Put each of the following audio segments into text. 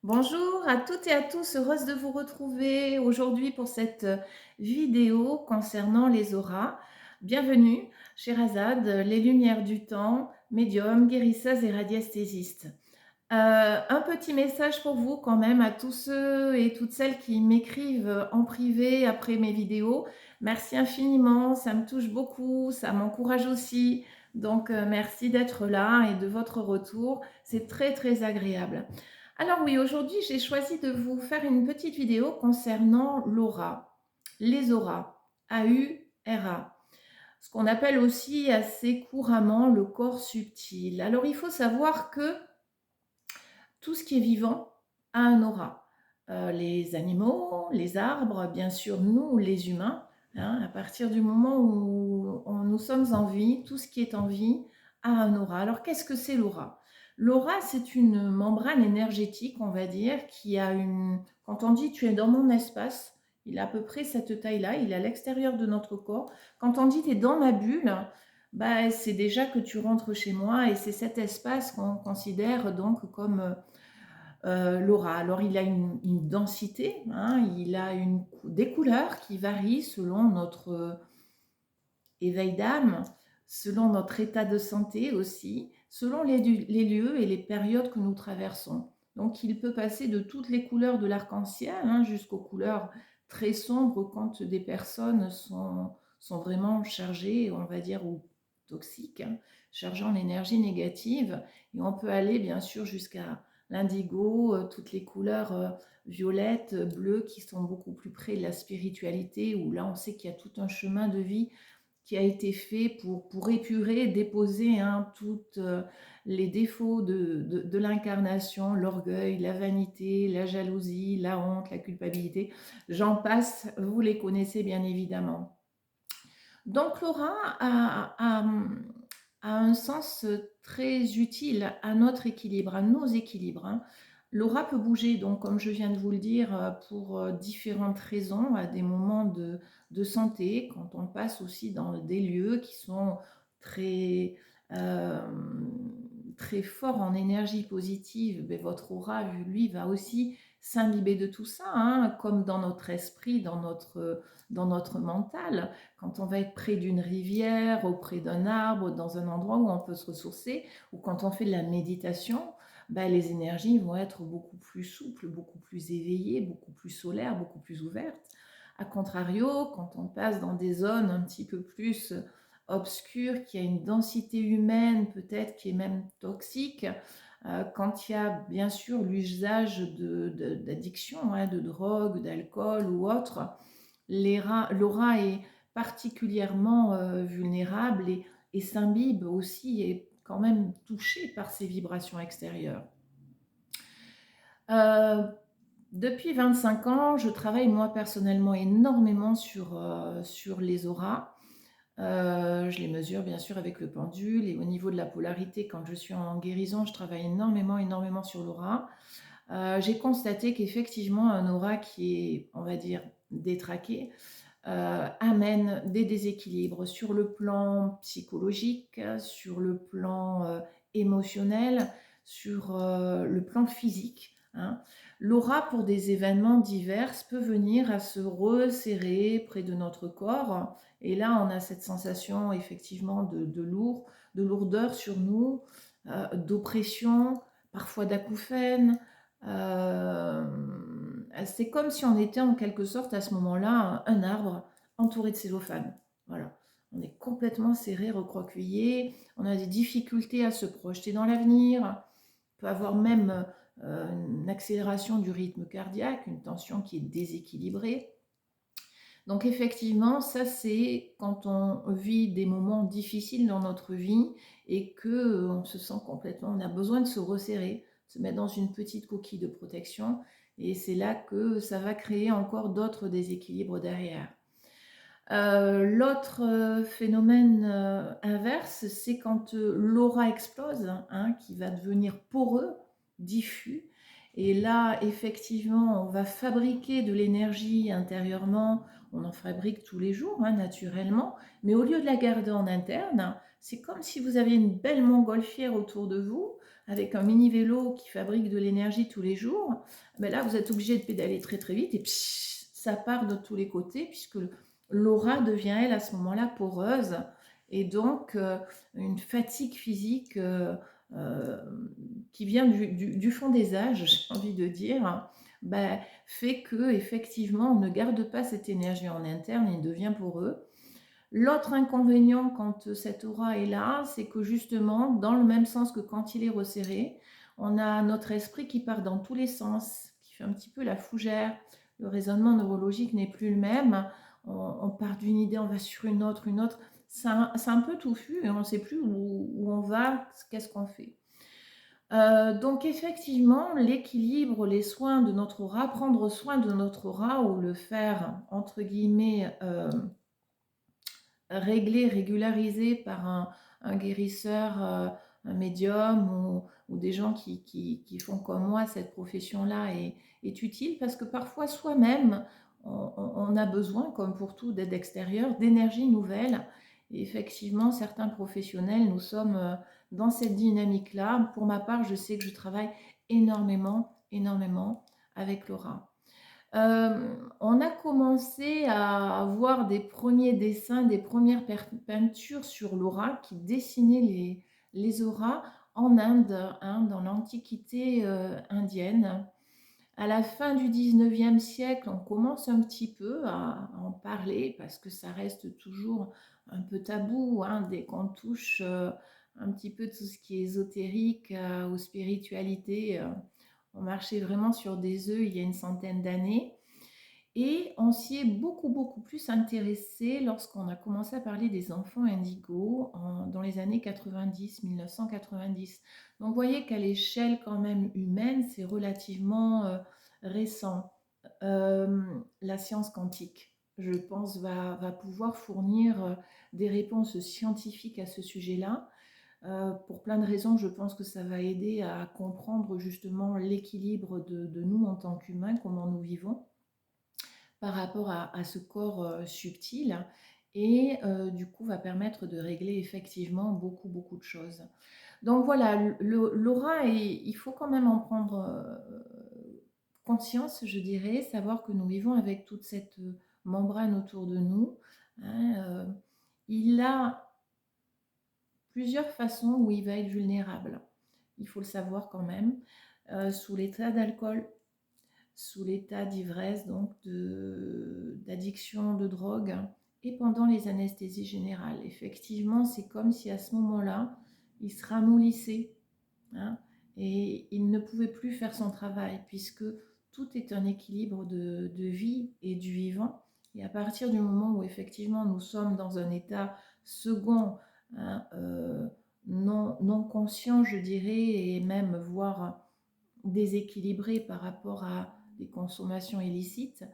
Bonjour à toutes et à tous, heureuse de vous retrouver aujourd'hui pour cette vidéo concernant les auras. Bienvenue, Sherazade, les lumières du temps, médium, guérisseuse et radiesthésiste. Un petit message pour vous quand même à tous ceux et toutes celles qui m'écrivent en privé après mes vidéos. Merci infiniment, ça me touche beaucoup, ça m'encourage aussi. Donc merci d'être là et de votre retour, c'est très très agréable. Alors oui, aujourd'hui j'ai choisi de vous faire une petite vidéo concernant l'aura, les auras, A-U-R-A, ce qu'on appelle aussi assez couramment le corps subtil. Alors il faut savoir que tout ce qui est vivant a un aura. Les animaux, les arbres, bien sûr nous les humains, hein, à partir du moment où nous sommes en vie, tout ce qui est en vie a un aura. Alors qu'est-ce que c'est l'aura? L'aura, c'est une membrane énergétique, on va dire, qui a une... Quand on dit tu es dans mon espace, il a à peu près cette taille-là, il est à l'extérieur de notre corps. Quand on dit tu es dans ma bulle, bah, c'est déjà que tu rentres chez moi et c'est cet espace qu'on considère donc comme l'aura. Alors il a une densité, hein, il a des couleurs qui varient selon notre éveil d'âme, selon notre état de santé aussi, selon les lieux et les périodes que nous traversons. Donc il peut passer de toutes les couleurs de l'arc-en-ciel, hein, jusqu'aux couleurs très sombres quand des personnes sont vraiment chargées, on va dire, ou toxiques, hein, chargeant l'énergie négative. Et on peut aller bien sûr jusqu'à l'indigo, toutes les couleurs violettes, bleues, qui sont beaucoup plus près de la spiritualité, où là on sait qu'il y a tout un chemin de vie qui a été fait pour épurer, déposer, hein, tous les défauts de l'incarnation, l'orgueil, la vanité, la jalousie, la honte, la culpabilité. J'en passe, vous les connaissez bien évidemment. Donc l'aura a un sens très utile à notre équilibre, à nos équilibres, hein. L'aura peut bouger, donc comme je viens de vous le dire, pour différentes raisons, à des moments de santé, quand on passe aussi dans des lieux qui sont très, euh, très forts en énergie positive, ben, votre aura, lui, va aussi s'imbiber de tout ça, hein, comme dans notre esprit, dans notre mental. Quand on va être près d'une rivière, auprès d'un arbre, dans un endroit où on peut se ressourcer, ou quand on fait de la méditation, ben, les énergies vont être beaucoup plus souples, beaucoup plus éveillées, beaucoup plus solaires, beaucoup plus ouvertes. A contrario, quand on passe dans des zones un petit peu plus obscures, qui a une densité humaine peut-être qui est même toxique, quand il y a bien sûr l'usage d'addiction, hein, de drogue, d'alcool ou autre, l'aura est particulièrement vulnérable et s'imbibe aussi et quand même touché par ces vibrations extérieures. Euh, Depuis 25 ans, je travaille moi personnellement énormément sur les auras. Je les mesure bien sûr avec le pendule et au niveau de la polarité, quand je suis en guérison, je travaille énormément sur l'aura. J'ai constaté qu'effectivement, un aura qui est, on va dire, détraqué, amène des déséquilibres sur le plan psychologique, sur le plan émotionnel, sur le plan physique, hein. L'aura, pour des événements divers, peut venir à se resserrer près de notre corps. Et là, on a cette sensation effectivement de lourdeur sur nous, d'oppression, parfois d'acouphènes. Euh, c'est comme si on était en quelque sorte à ce moment-là un arbre entouré de cellophane. Voilà. On est complètement serré, recroquevillé. On a des difficultés à se projeter dans l'avenir. On peut avoir même une accélération du rythme cardiaque, une tension qui est déséquilibrée. Donc effectivement, ça c'est quand on vit des moments difficiles dans notre vie et que on se sent complètement, on a besoin de se resserrer, se mettre dans une petite coquille de protection, et c'est là que ça va créer encore d'autres déséquilibres derrière. L'autre phénomène inverse, c'est quand l'aura explose, hein, qui va devenir poreux, diffus. Et là, effectivement, on va fabriquer de l'énergie intérieurement. On en fabrique tous les jours, hein, naturellement. Mais au lieu de la garder en interne, c'est comme si vous aviez une belle montgolfière autour de vous. avec un mini vélo qui fabrique de l'énergie tous les jours, ben là, vous êtes obligé de pédaler très très vite et ça part de tous les côtés puisque l'aura devient, elle, à ce moment-là, poreuse et donc une fatigue physique euh, qui vient du fond des âges, j'ai envie de dire, ben, fait que effectivement on ne garde pas cette énergie en interne et devient poreux. L'autre inconvénient quand cette aura est là, c'est que justement, dans le même sens que quand il est resserré, on a notre esprit qui part dans tous les sens, qui fait un petit peu la fougère. Le raisonnement neurologique n'est plus le même. On part d'une idée, on va sur une autre, une autre. C'est un peu touffu et on ne sait plus où on va, qu'est-ce qu'on fait. Donc effectivement, l'équilibre, les soins de notre aura, prendre soin de notre aura ou le faire, entre guillemets, réglé, régularisé par un guérisseur, un médium ou des gens qui font comme moi cette profession-là est utile parce que parfois soi-même, on a besoin, comme pour tout, d'aide extérieure, d'énergie nouvelle. Et effectivement, certains professionnels, nous sommes dans cette dynamique-là. Pour ma part, je sais que je travaille énormément, énormément avec Laura. On a commencé à avoir des premiers dessins, des premières peintures sur l'aura qui dessinaient les auras en Inde, hein, dans l'Antiquité indienne. À la fin du 19e siècle, on commence un petit peu à en parler parce que ça reste toujours un peu tabou, hein, dès qu'on touche un petit peu tout ce qui est ésotérique ou spiritualité. On marchait vraiment sur des œufs il y a une centaine d'années. Et on s'y est beaucoup, beaucoup plus intéressé lorsqu'on a commencé à parler des enfants indigos dans les années 90, 1990. Donc, vous voyez qu'à l'échelle quand même humaine, c'est relativement récent. La science quantique, je pense, va pouvoir fournir des réponses scientifiques à ce sujet-là. Pour plein de raisons, je pense que ça va aider à comprendre justement l'équilibre de nous en tant qu'humains, comment nous vivons par rapport à ce corps subtil et du coup va permettre de régler effectivement beaucoup beaucoup de choses. Donc voilà, l'aura, il faut quand même en prendre conscience, je dirais, savoir que nous vivons avec toute cette membrane autour de nous. Hein, il a plusieurs façons où il va être vulnérable. Il faut le savoir quand même. Sous l'état d'alcool, sous l'état d'ivresse, donc d'addiction de drogue, et pendant les anesthésies générales. Effectivement, c'est comme si à ce moment-là, il se ramollissait, hein, et il ne pouvait plus faire son travail, puisque tout est un équilibre de vie et du vivant. Et à partir du moment où effectivement nous sommes dans un état second, hein, non conscient, je dirais, et même voire déséquilibré par rapport à des consommations illicites,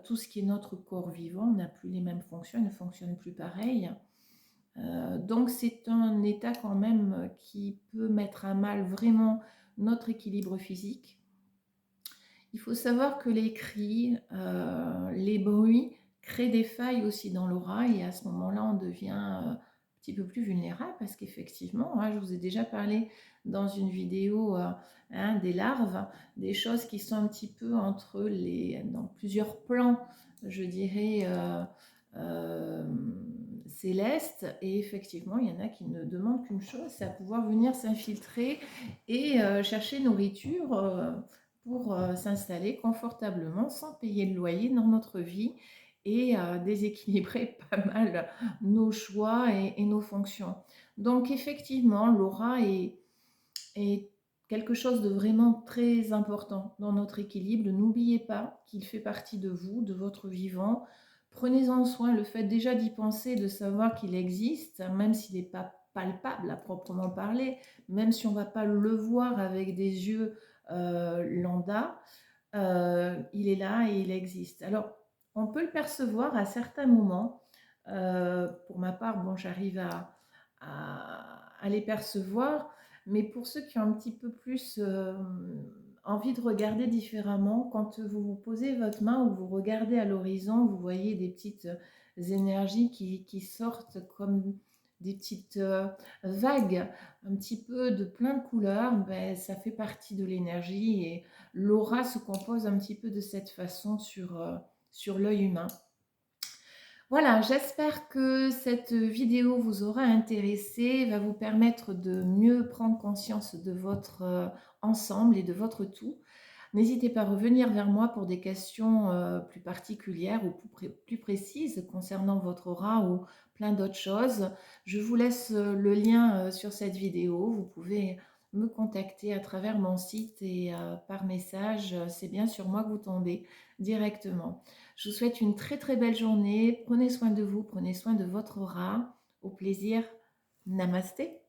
tout ce qui est notre corps vivant n'a plus les mêmes fonctions, ne fonctionne plus pareil. Donc c'est un état quand même qui peut mettre à mal vraiment notre équilibre physique. Il faut savoir que les cris, les bruits créent des failles aussi dans l'aura et à ce moment-là on devient un petit peu plus vulnérable parce qu'effectivement, hein, je vous ai déjà parlé dans une vidéo hein, des larves, des choses qui sont un petit peu dans plusieurs plans, je dirais, euh, célestes et effectivement il y en a qui ne demandent qu'une chose, c'est à pouvoir venir s'infiltrer et chercher nourriture pour s'installer confortablement sans payer le loyer dans notre vie et déséquilibrer pas mal nos choix et nos fonctions. Donc effectivement, l'aura est quelque chose de vraiment très important dans notre équilibre. N'oubliez pas qu'il fait partie de vous, de votre vivant. Prenez-en soin, le fait déjà d'y penser, de savoir qu'il existe, même s'il n'est pas palpable à proprement parler, même si on ne va pas le voir avec des yeux lambda, il est là et il existe. Alors, on peut le percevoir à certains moments. Pour ma part, bon, j'arrive à les percevoir, mais pour ceux qui ont un petit peu plus envie de regarder différemment, quand vous posez votre main ou vous regardez à l'horizon, vous voyez des petites énergies qui sortent comme des petites vagues, un petit peu de plein de couleurs, ben, ça fait partie de l'énergie et l'aura se compose un petit peu de cette façon sur l'œil humain. Voilà, j'espère que cette vidéo vous aura intéressé, va vous permettre de mieux prendre conscience de votre ensemble et de votre tout. N'hésitez pas à revenir vers moi pour des questions plus particulières ou plus précises concernant votre aura ou plein d'autres choses. Je vous laisse le lien sur cette vidéo. Vous pouvez me contacter à travers mon site et par message. C'est bien sur moi que vous tombez directement. Je vous souhaite une très très belle journée. Prenez soin de vous, prenez soin de votre aura. Au plaisir. Namasté.